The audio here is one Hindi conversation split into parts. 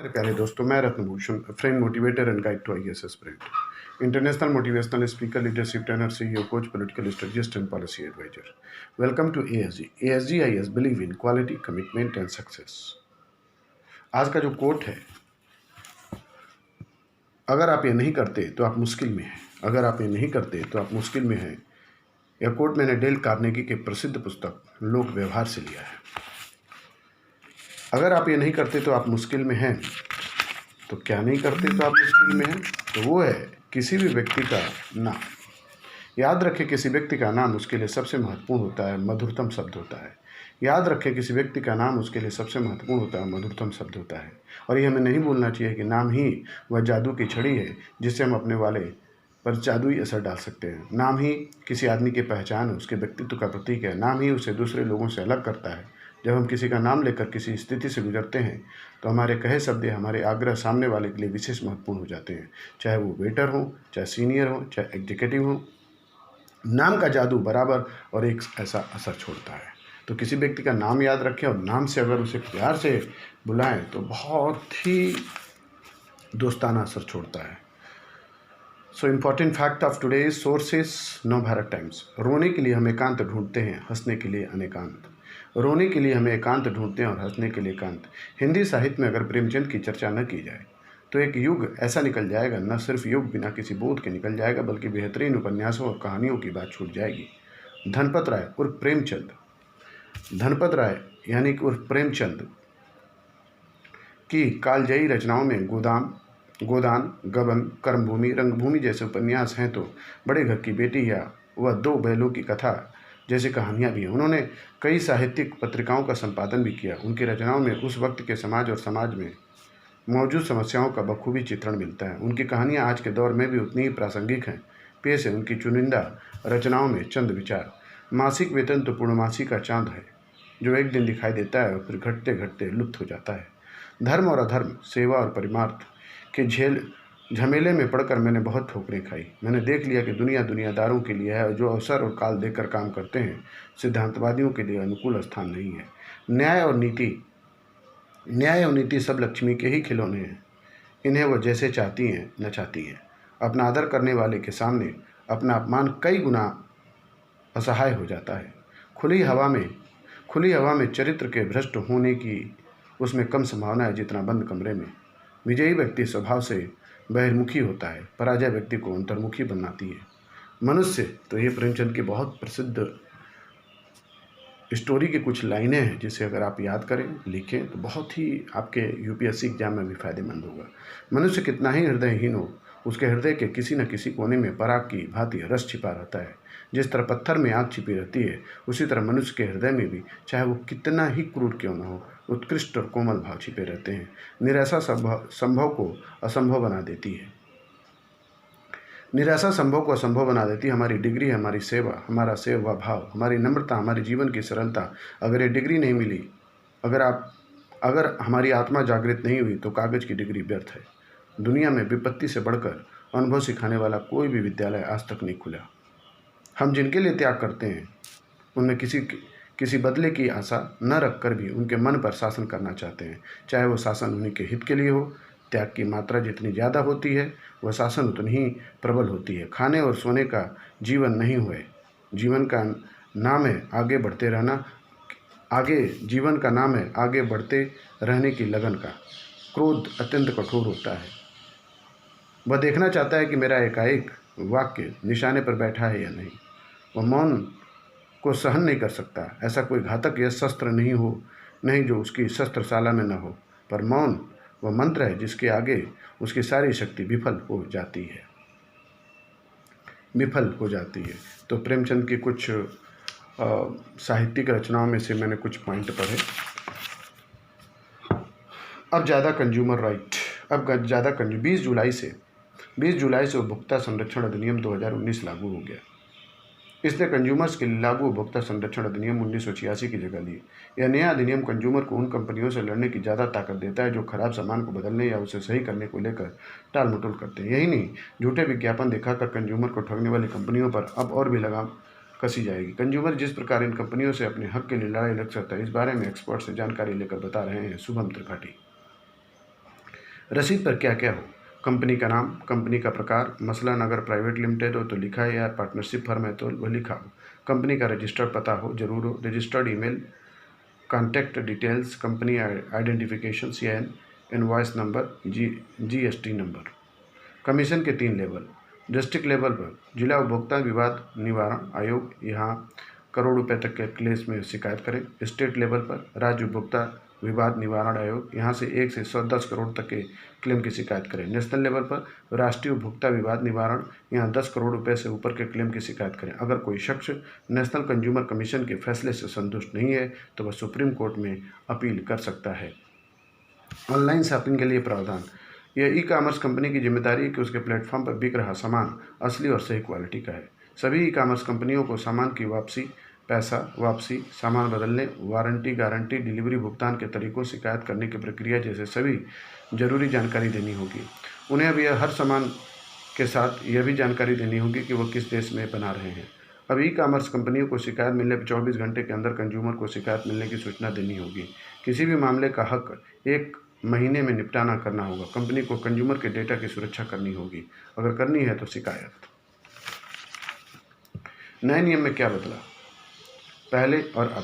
मेरे प्यारे दोस्तों, मैं Ratnabhushan, friend motivator and guide to IAS aspirant, international motivational speaker, leadership trainer, CEO, coach, political strategist and policy adviser. Welcome to ASG. ASG IAS believe in quality, commitment and success. आज का जो कोट है, अगर आप ये नहीं करते तो आप मुश्किल में हैं। अगर आप ये नहीं करते तो आप मुश्किल में हैं। यह कोट मैंने डेल कार्नेगी के प्रसिद्ध पुस्तक लोक व्यवहार से लिया है। अगर आप ये नहीं करते तो आप मुश्किल में हैं। तो क्या नहीं करते तो आप मुश्किल में हैं? तो वो है किसी भी व्यक्ति का नाम। याद रखें, किसी व्यक्ति का नाम उसके लिए सबसे महत्वपूर्ण होता है, मधुरतम शब्द होता है। याद रखें, किसी व्यक्ति का नाम उसके लिए सबसे महत्वपूर्ण होता है, मधुरतम शब्द होता है। और ये हमें नहीं भूलना चाहिए कि नाम ही वह जादू की छड़ी है जिससे हम अपने वाले पर जादुई असर डाल सकते हैं। नाम ही किसी आदमी की पहचान है, उसके व्यक्तित्व का प्रतीक है। नाम ही उसे दूसरे लोगों से अलग करता है। जब हम किसी का नाम लेकर किसी स्थिति से गुजरते हैं तो हमारे कहे शब्द, हमारे आग्रह सामने वाले के लिए विशेष महत्वपूर्ण हो जाते हैं, चाहे वो वेटर हो, चाहे सीनियर हो, चाहे एग्जीक्यूटिव हो। नाम का जादू बराबर और एक ऐसा असर छोड़ता है। तो किसी व्यक्ति का नाम याद रखें और नाम से अगर उसे प्यार से बुलाएं तो बहुत ही दोस्ताना असर छोड़ता है। So important fact of today sources Navbharat times. रोने के लिए हम एकांत ढूंढते हैं, हंसने के लिए अनेकांत। रोने के लिए हमें एकांत ढूंढते हैं और हंसने के लिए एकांत। हिंदी साहित्य में अगर प्रेमचंद की चर्चा न की जाए तो एक युग ऐसा निकल जाएगा, न सिर्फ युग बिना किसी बोध के निकल जाएगा, बल्कि बेहतरीन उपन्यासों और कहानियों की बात छूट जाएगी। धनपत राय उर्फ प्रेमचंद, धनपत राय यानी कि उर्फ प्रेमचंद की कालजयी रचनाओं में गोदान, गबन, कर्मभूमि, रंगभूमि जैसे उपन्यास हैं तो बड़े घर की बेटी या वह दो बैलों की कथा जैसी कहानियाँ भी हैं। उन्होंने कई साहित्यिक पत्रिकाओं का संपादन भी किया। उनकी रचनाओं में उस वक्त के समाज और समाज में मौजूद समस्याओं का बखूबी चित्रण मिलता है। उनकी कहानियाँ आज के दौर में भी उतनी ही प्रासंगिक हैं। पेश है उनकी चुनिंदा रचनाओं में चंद विचार। मासिक वेतन तो पूर्णमासी का चांद है जो एक दिन दिखाई देता है और फिर घटते घटते लुप्त हो जाता है। धर्म और अधर्म, सेवा और परिमार्थ के झमेले में पड़कर मैंने बहुत ठोकरें खाई। मैंने देख लिया कि दुनिया दुनियादारों के लिए है और जो अवसर और काल देकर काम करते हैं, सिद्धांतवादियों के लिए अनुकूल स्थान नहीं है। न्याय और नीति सब लक्ष्मी के ही खिलौने हैं। इन्हें वह जैसे चाहती हैं नचाती हैं। अपना आदर करने वाले के सामने अपना अपमान कई गुना असहाय हो जाता है। खुली हवा में चरित्र के भ्रष्ट होने की उसमें कम संभावना है जितना बंद कमरे में। विजयी व्यक्ति स्वभाव से बहिर्मुखी होता है, पराजय व्यक्ति को अंतर्मुखी बनाती है। मनुष्य, तो ये प्रेमचंद की बहुत प्रसिद्ध स्टोरी की कुछ लाइनें हैं जिसे अगर आप याद करें, लिखें तो बहुत ही आपके यूपीएससी एग्जाम में भी फायदेमंद होगा। मनुष्य कितना ही हृदयहीन हो, उसके हृदय के किसी न किसी कोने में पराग की भांति रस छिपा रहता है। जिस तरह पत्थर में आग छिपी रहती है, उसी तरह मनुष्य के हृदय में भी, चाहे वो कितना ही क्रूर क्यों न हो, उत्कृष्ट और कोमल भाव छिपे रहते हैं। निराशा संभव को असंभव बना देती है। निराशा संभव को असंभव बना देती है। हमारी डिग्री, हमारी सेवा, हमारा सेवा भाव, हमारी नम्रता, हमारी जीवन की सरलता, अगर ये डिग्री नहीं मिली, अगर हमारी आत्मा जागृत नहीं हुई तो कागज की डिग्री व्यर्थ है। दुनिया में विपत्ति से बढ़कर अनुभव सिखाने वाला कोई भी विद्यालय आज तक नहीं खुला। हम जिनके लिए त्याग करते हैं उनमें किसी बदले की आशा न रखकर भी उनके मन पर शासन करना चाहते हैं, चाहे वो शासन उन्हीं के हित के लिए हो। त्याग की मात्रा जितनी ज़्यादा होती है वह शासन उतनी ही प्रबल होती है। खाने और सोने का जीवन नहीं हुए, जीवन का नाम है आगे बढ़ते रहना। जीवन का नाम है आगे बढ़ते रहने की लगन का। क्रोध अत्यंत कठोर होता है। वह देखना चाहता है कि मेरा एकाएक वाक्य निशाने पर बैठा है या नहीं। वह मौन को सहन नहीं कर सकता। ऐसा कोई घातक या शस्त्र नहीं जो उसकी शस्त्रशाला में न हो। पर मौन वह मंत्र है जिसके आगे उसकी सारी शक्ति विफल हो जाती है। तो प्रेमचंद की कुछ साहित्यिक रचनाओं में से मैंने कुछ पॉइंट पढ़े। अब ज़्यादा कंज्यूमर राइट, 20 जुलाई से उपभोक्ता संरक्षण अधिनियम 2019 लागू हो गया। इसने कंज्यूमर्स के लिए लागू उपभोक्ता संरक्षण अधिनियम 1986 की जगह ली। यह नया अधिनियम कंज्यूमर को उन कंपनियों से लड़ने की ज़्यादा ताकत देता है जो खराब सामान को बदलने या उसे सही करने को लेकर टाल मटोल करते हैं। यही नहीं, झूठे विज्ञापन दिखाकर कंज्यूमर को ठगने वाली कंपनियों पर अब और भी लगाम कसी जाएगी। कंज्यूमर जिस प्रकार इन कंपनियों से अपने हक के लिए लड़ाई लड़ सकता है, इस बारे में एक्सपर्ट से जानकारी लेकर बता रहे हैं शुभम त्रिपाठी। रसीद पर क्या क्या हो? कंपनी का नाम, कंपनी का प्रकार, मसलन अगर प्राइवेट लिमिटेड हो तो लिखा है, या पार्टनरशिप फर्म है तो वह लिखा हो। कंपनी का रजिस्टर्ड पता हो, जरूर हो। Registered email, contact details, company identification CIN, invoice number, GST number. Commission के 3 लेवल। डिस्ट्रिक्ट लेवल पर जिला उपभोक्ता विवाद निवारण आयोग, यहाँ करोड़ रुपए तक के केस में शिकायत करें। स्टेट लेवल पर राज्य उपभोक्ता विवाद निवारण आयोग, यहाँ से 1 से 110 करोड़ तक के क्लेम की शिकायत करें। नेशनल लेवल पर राष्ट्रीय उपभोक्ता विवाद निवारण, यहाँ 10 करोड़ रुपए से ऊपर के क्लेम की शिकायत करें। अगर कोई शख्स नेशनल कंज्यूमर कमीशन के फैसले से संतुष्ट नहीं है तो वह सुप्रीम कोर्ट में अपील कर सकता है। ऑनलाइन शॉपिंग के लिए प्रावधान। यह ई-कॉमर्स कंपनी की जिम्मेदारी है कि उसके प्लेटफॉर्म पर बिक रहा सामान असली और सही क्वालिटी का है। सभी ई-कॉमर्स कंपनियों को सामान की वापसी, पैसा वापसी, सामान बदलने, वारंटी गारंटी, डिलीवरी भुगतान के तरीकों, शिकायत करने की प्रक्रिया जैसे सभी जरूरी जानकारी देनी होगी। उन्हें अब यह हर सामान के साथ यह भी जानकारी देनी होगी कि वह किस देश में बना रहे हैं। अब ई-कॉमर्स कंपनियों को शिकायत मिलने पर 24 घंटे के अंदर कंज्यूमर को शिकायत मिलने की सूचना देनी होगी। किसी भी मामले का हक 1 महीने में निपटाना करना होगा। कंपनी को कंज्यूमर के डेटा की सुरक्षा करनी होगी। अगर करनी है तो शिकायत। नए नियम में क्या बदला? पहले और अब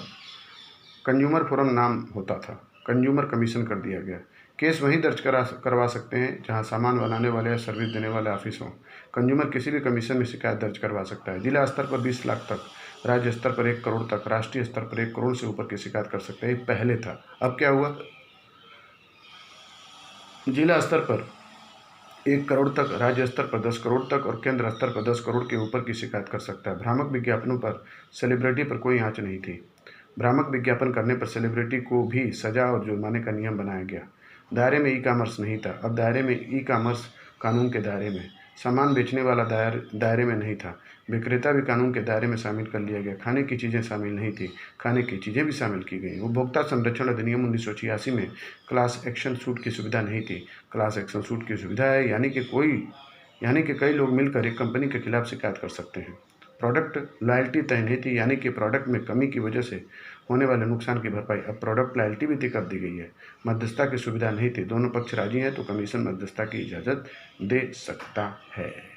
कंज्यूमर फोरम नाम होता था, कंज्यूमर कमीशन कर दिया गया। केस वहीं दर्ज करवा सकते हैं जहां सामान बनाने वाले या सर्विस देने वाले ऑफिस हों। कंज्यूमर किसी भी कमीशन में शिकायत दर्ज करवा सकता है। जिला स्तर पर 20 लाख तक, राज्य स्तर पर 1 करोड़ तक, राष्ट्रीय स्तर पर 1 करोड़ से ऊपर की शिकायत कर सकते हैं। पहले था। अब क्या हुआ? जिला स्तर पर 1 करोड़ तक, राज्य स्तर पर 10 करोड़ तक और केंद्र स्तर पर 10 करोड़ के ऊपर की शिकायत कर सकता है। भ्रामक विज्ञापनों पर सेलिब्रिटी पर कोई आंच नहीं थी। भ्रामक विज्ञापन करने पर सेलिब्रिटी को भी सजा और जुर्माने का नियम बनाया गया। दायरे में ई-कॉमर्स नहीं था, अब दायरे में ई-कॉमर्स कानून के दायरे में। सामान बेचने वाला दायरे में नहीं था, विक्रेता भी कानून के दायरे में शामिल कर लिया गया। खाने की चीज़ें शामिल नहीं थी, खाने की चीज़ें भी शामिल की गई। उपभोक्ता संरक्षण अधिनियम 1986 में क्लास एक्शन सूट की सुविधा नहीं थी। क्लास एक्शन सूट की सुविधा है, यानी कि कई लोग मिलकर एक कंपनी के खिलाफ शिकायत कर सकते हैं। प्रोडक्ट लॉयल्टी तय नहीं थी, यानी कि प्रोडक्ट में कमी की वजह से होने वाले नुकसान की भरपाई। अब प्रोडक्ट लॉयल्टी भी तय कर दी गई है। मध्यस्थता की सुविधा नहीं थी, दोनों पक्ष राजी हैं तो कमीशन मध्यस्थता की इजाज़त दे सकता है।